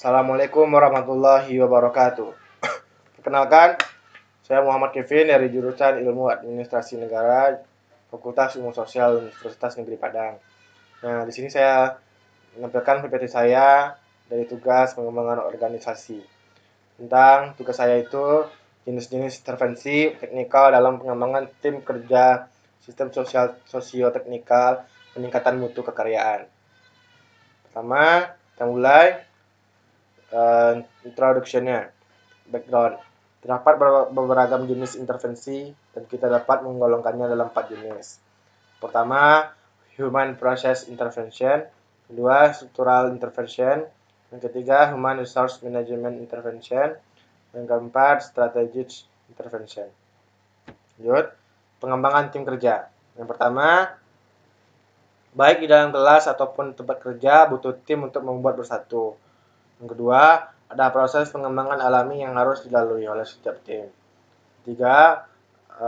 Assalamualaikum warahmatullahi wabarakatuh. Perkenalkan, saya Muhammad Kevin dari jurusan Ilmu Administrasi Negara, Fakultas Ilmu Sosial Universitas Negeri Padang. Nah, di sini saya menampilkan PPT saya dari tugas pengembangan organisasi. Tentang tugas saya itu jenis-jenis intervensi teknikal dalam pengembangan tim kerja sistem sosio-teknikal peningkatan mutu kekaryaan. Pertama, kita mulai introduction-nya, background. Terdapat beberapa jenis intervensi dan kita dapat menggolongkannya dalam 4 jenis. Pertama, human process intervention. Kedua, structural intervention. Yang ketiga, human resource management intervention. Yang keempat, strategic intervention. Lanjut, pengembangan tim kerja. Yang pertama, baik di dalam kelas ataupun tempat kerja butuh tim untuk membuat bersatu. Yang kedua, ada proses pengembangan alami yang harus dilalui oleh setiap tim. Ketiga,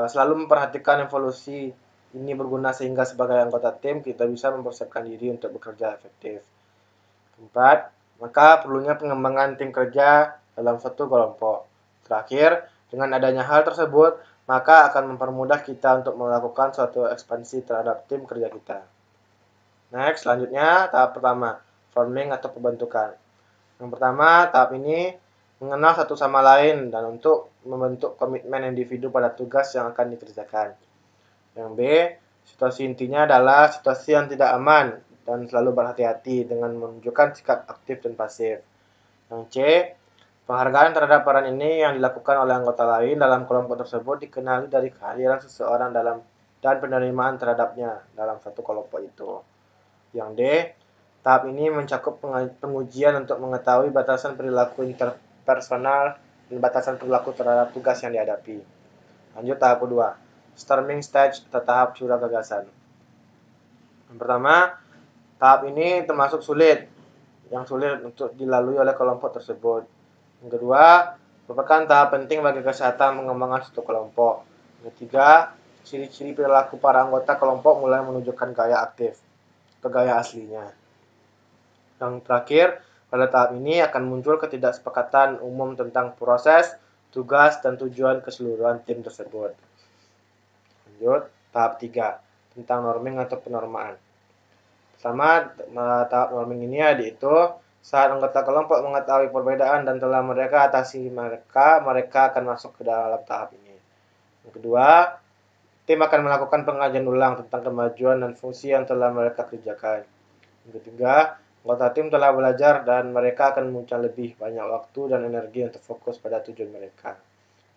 selalu memperhatikan evolusi ini berguna sehingga sebagai anggota tim kita bisa mempersiapkan diri untuk bekerja efektif. Keempat, maka perlunya pengembangan tim kerja dalam suatu kelompok. Terakhir, dengan adanya hal tersebut, maka akan mempermudah kita untuk melakukan suatu ekspansi terhadap tim kerja kita. Next, selanjutnya tahap pertama, forming atau pembentukan. Yang pertama, tahap ini mengenal satu sama lain dan untuk membentuk komitmen individu pada tugas yang akan dikerjakan. Yang B, situasi intinya adalah situasi yang tidak aman dan selalu berhati-hati dengan menunjukkan sikap aktif dan pasif. Yang C, penghargaan terhadap peran ini yang dilakukan oleh anggota lain dalam kelompok tersebut dikenali dari kehadiran seseorang dan penerimaan terhadapnya dalam satu kelompok itu. Yang D, tahap ini mencakup pengujian untuk mengetahui batasan perilaku interpersonal dan batasan perilaku terhadap tugas yang dihadapi. Lanjut tahap kedua, storming stage atau tahap curah gagasan. Yang pertama, tahap ini termasuk sulit, yang sulit untuk dilalui oleh kelompok tersebut. Yang kedua, merupakan tahap penting bagi kesehatan pengembangan suatu kelompok. Yang ketiga, ciri-ciri perilaku para anggota kelompok mulai menunjukkan gaya aktif atau gaya aslinya. Yang terakhir, pada tahap ini akan muncul ketidaksepakatan umum tentang proses, tugas, dan tujuan keseluruhan tim tersebut. Lanjut, tahap 3, tentang norming atau penormaan. Pertama, tahap norming ini yaitu saat anggota kelompok mengetahui perbedaan dan telah mereka atasi mereka akan masuk ke dalam tahap ini. Yang kedua, tim akan melakukan pengajian ulang tentang kemajuan dan fungsi yang telah mereka kerjakan. Yang ketiga, anggota tim telah belajar dan mereka akan mempunyai lebih banyak waktu dan energi untuk fokus pada tujuan mereka.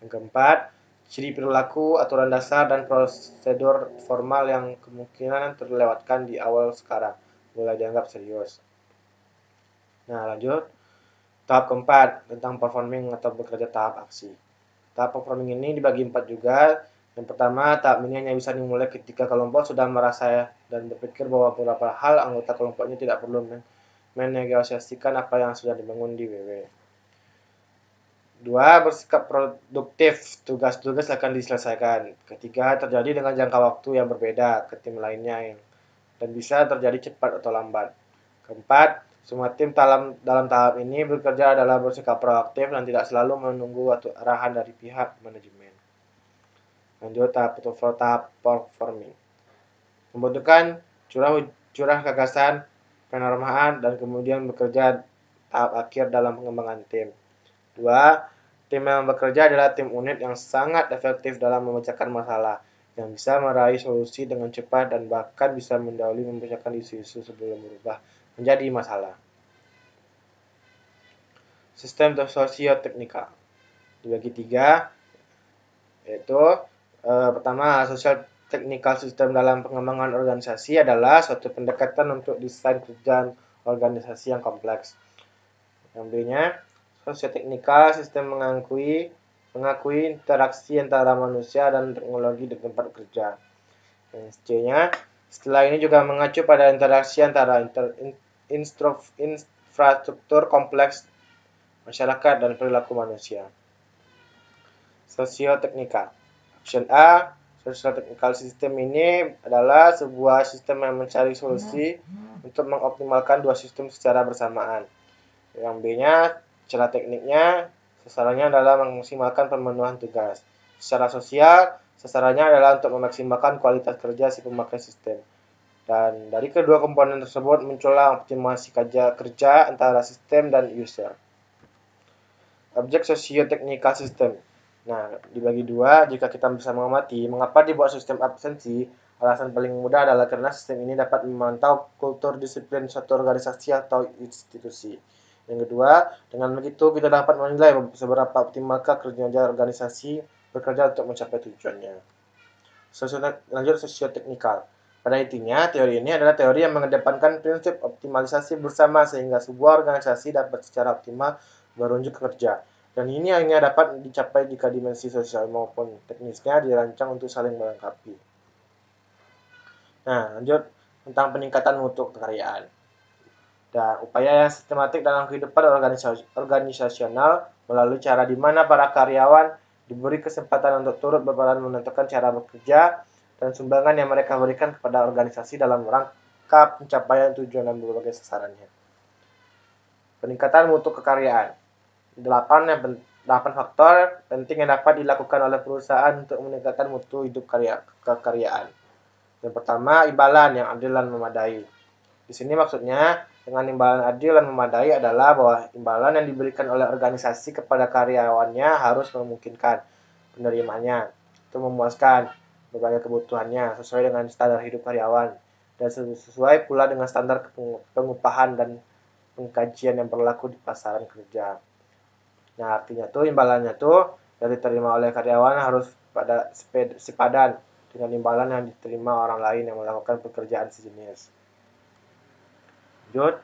Yang keempat, ciri perilaku, aturan dasar, dan prosedur formal yang kemungkinan terlewatkan di awal sekarang mulai dianggap serius. Nah, lanjut. Tahap keempat, tentang performing atau bekerja tahap aksi. Tahap performing ini dibagi 4 juga. Yang pertama, tahap ini hanya bisa dimulai ketika kelompok sudah merasa dan berpikir bahwa beberapa hal anggota kelompoknya tidak perlu menegosiasikan apa yang sudah dibangun di WW. 2. Bersikap produktif, tugas-tugas akan diselesaikan. Ketiga, terjadi dengan jangka waktu yang berbeda ke tim lainnya dan bisa terjadi cepat atau lambat. Keempat, semua tim dalam tahap ini bekerja adalah bersikap proaktif dan tidak selalu menunggu arahan dari pihak manajemen. Lanjut tahap performing. Pembentukan curah gagasan, penormaan, dan kemudian bekerja tahap akhir dalam pengembangan tim. 2. Tim yang bekerja adalah tim unit yang sangat efektif dalam memecahkan masalah, yang bisa meraih solusi dengan cepat dan bahkan bisa mendahului memecahkan isu-isu sebelum berubah menjadi masalah. Sistem sosio-teknikal dibagi 3, yaitu pertama, social technical system dalam pengembangan organisasi adalah suatu pendekatan untuk desain kerjaan organisasi yang kompleks. Yang B-nya, sosioteknikal sistem mengakui interaksi antara manusia dan teknologi di tempat kerja. Yang C-nya, setelah ini juga mengacu pada interaksi antara infrastruktur kompleks masyarakat dan perilaku manusia. Sosioteknikal. Option A, social technical system ini adalah sebuah sistem yang mencari solusi untuk mengoptimalkan dua sistem secara bersamaan. Yang B-nya, cara tekniknya, sasarannya adalah memaksimalkan pemenuhan tugas. Secara sosial, sasarannya adalah untuk memaksimalkan kualitas kerja si pemakai sistem. Dan dari kedua komponen tersebut muncullah optimasi kerja antara sistem dan user. Objek sosioteknikal sistem. Nah, dibagi dua, jika kita bisa mengamati mengapa dibuat sistem absensi, alasan paling mudah adalah karena sistem ini dapat memantau kultur disiplin suatu organisasi atau institusi. Yang kedua, dengan begitu kita dapat menilai seberapa optimalkah kinerja organisasi bekerja untuk mencapai tujuannya. Lanjut sosioteknikal. Pada intinya, teori ini adalah teori yang mengedepankan prinsip optimalisasi bersama sehingga sebuah organisasi dapat secara optimal berunjuk kerja. Dan ini hanya dapat dicapai jika dimensi sosial maupun teknisnya dirancang untuk saling melengkapi. Nah, lanjut tentang peningkatan mutu kekaryaan. Dan upaya yang sistematik dalam kehidupan organisasional melalui cara di mana para karyawan diberi kesempatan untuk turut berperan menentukan cara bekerja dan sumbangan yang mereka berikan kepada organisasi dalam rangka pencapaian tujuan dan berbagai sasarannya. Peningkatan mutu kekaryaan. 8 faktor penting yang dapat dilakukan oleh perusahaan untuk meningkatkan mutu hidup kekaryaan. Yang pertama, imbalan yang adil dan memadai. Di sini maksudnya dengan imbalan adil dan memadai adalah bahwa imbalan yang diberikan oleh organisasi kepada karyawannya harus memungkinkan penerimanya, untuk memuaskan berbagai kebutuhannya sesuai dengan standar hidup karyawan dan sesuai pula dengan standar pengupahan dan pengkajian yang berlaku di pasaran kerja. Nah, artinya tuh imbalannya tuh yang diterima oleh karyawan harus pada sepadan dengan imbalan yang diterima orang lain yang melakukan pekerjaan sejenis. Lanjut,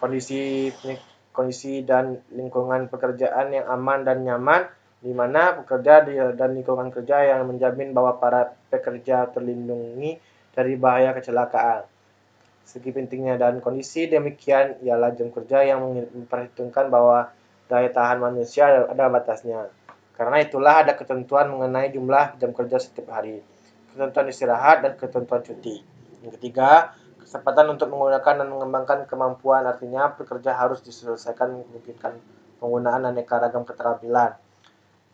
kondisi dan lingkungan pekerjaan yang aman dan nyaman, di mana pekerja dan lingkungan kerja yang menjamin bahwa para pekerja terlindungi dari bahaya kecelakaan. Segi pentingnya dan kondisi demikian ialah jam kerja yang memperhitungkan bahwa daya tahan manusia ada batasnya. Karena itulah ada ketentuan mengenai jumlah jam kerja setiap hari, ketentuan istirahat, dan ketentuan cuti. Yang ketiga, kesempatan untuk menggunakan dan mengembangkan kemampuan, artinya pekerja harus diselesaikan memungkinkan penggunaan aneka ragam keterampilan.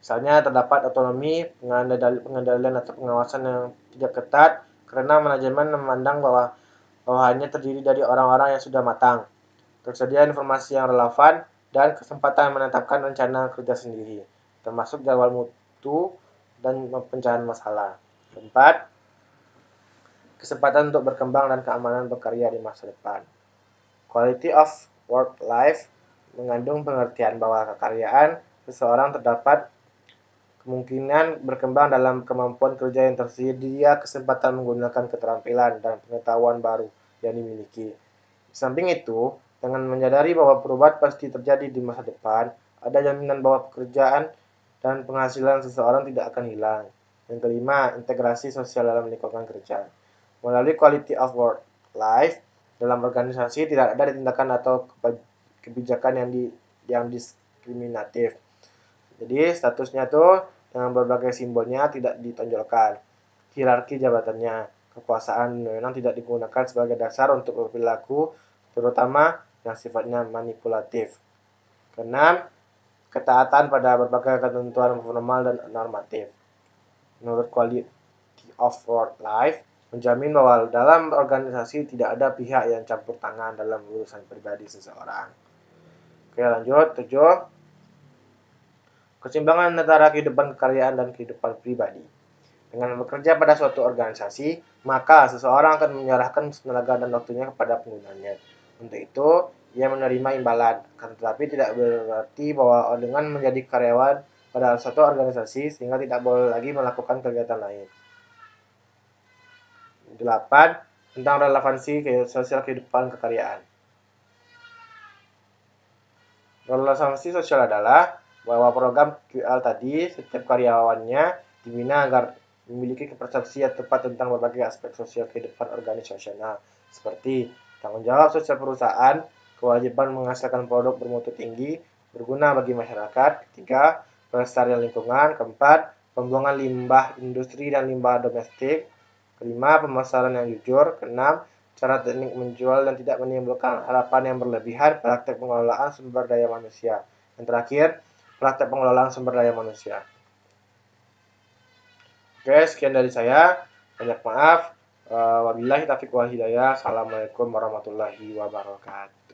Misalnya terdapat otonomi, pengendalian atau pengawasan yang tidak ketat, karena manajemen memandang bahwa bawahannya terdiri dari orang-orang yang sudah matang, tersedia informasi yang relevan, dan kesempatan menetapkan rencana kerja sendiri, termasuk jadwal mutu dan pecahan masalah. Keempat, kesempatan untuk berkembang dan keamanan berkarya di masa depan. Quality of work life mengandung pengertian bahwa kekaryaan seseorang terdapat kemungkinan berkembang dalam kemampuan kerja yang tersedia, kesempatan menggunakan keterampilan dan pengetahuan baru yang dimiliki. Di samping itu, dengan menyadari bahwa perubahan pasti terjadi di masa depan, ada jaminan bahwa pekerjaan dan penghasilan seseorang tidak akan hilang. Yang kelima, integrasi sosial dalam lingkungan kerja. Melalui quality of work life, dalam organisasi tidak ada tindakan atau kebijakan yang diskriminatif. Jadi statusnya tuh dengan berbagai simbolnya tidak ditonjolkan. Hierarki jabatannya, kekuasaan memang tidak digunakan sebagai dasar untuk berperilaku, terutama yang sifatnya manipulatif. Keenam, ketaatan pada berbagai ketentuan formal dan normatif. Menurut Quality of Work Life, menjamin bahwa dalam organisasi tidak ada pihak yang campur tangan dalam urusan pribadi seseorang. Oke, lanjut. 7. Keseimbangan antara kehidupan kekaryaan dan kehidupan pribadi. Dengan bekerja pada suatu organisasi, maka seseorang akan menyerahkan tenaga dan waktunya kepada penggunanya. Untuk itu, ia menerima imbalan, tetapi tidak berarti bahwa dengan menjadi karyawan pada suatu organisasi sehingga tidak boleh lagi melakukan kegiatan lain. 8. Tentang relevansi sosial kehidupan kekaryaan. Relevansi sosial adalah bahwa program QL tadi setiap karyawannya dibina agar memiliki persepsi yang tepat tentang berbagai aspek sosial kehidupan organisasional seperti tanggung jawab sosial perusahaan, kewajiban menghasilkan produk bermutu tinggi, berguna bagi masyarakat. 3. Pelestarian lingkungan. 4. Pembuangan limbah industri dan limbah domestik. 5. Pemasaran yang jujur. 6. cara teknik menjual dan tidak menimbulkan harapan yang berlebihan, praktek pengelolaan sumber daya manusia. Yang terakhir, praktek pengelolaan sumber daya manusia. Oke, sekian dari saya. Banyak maaf. Wabillahi taufiq wal hidayah. Assalamualaikum warahmatullahi wabarakatuh.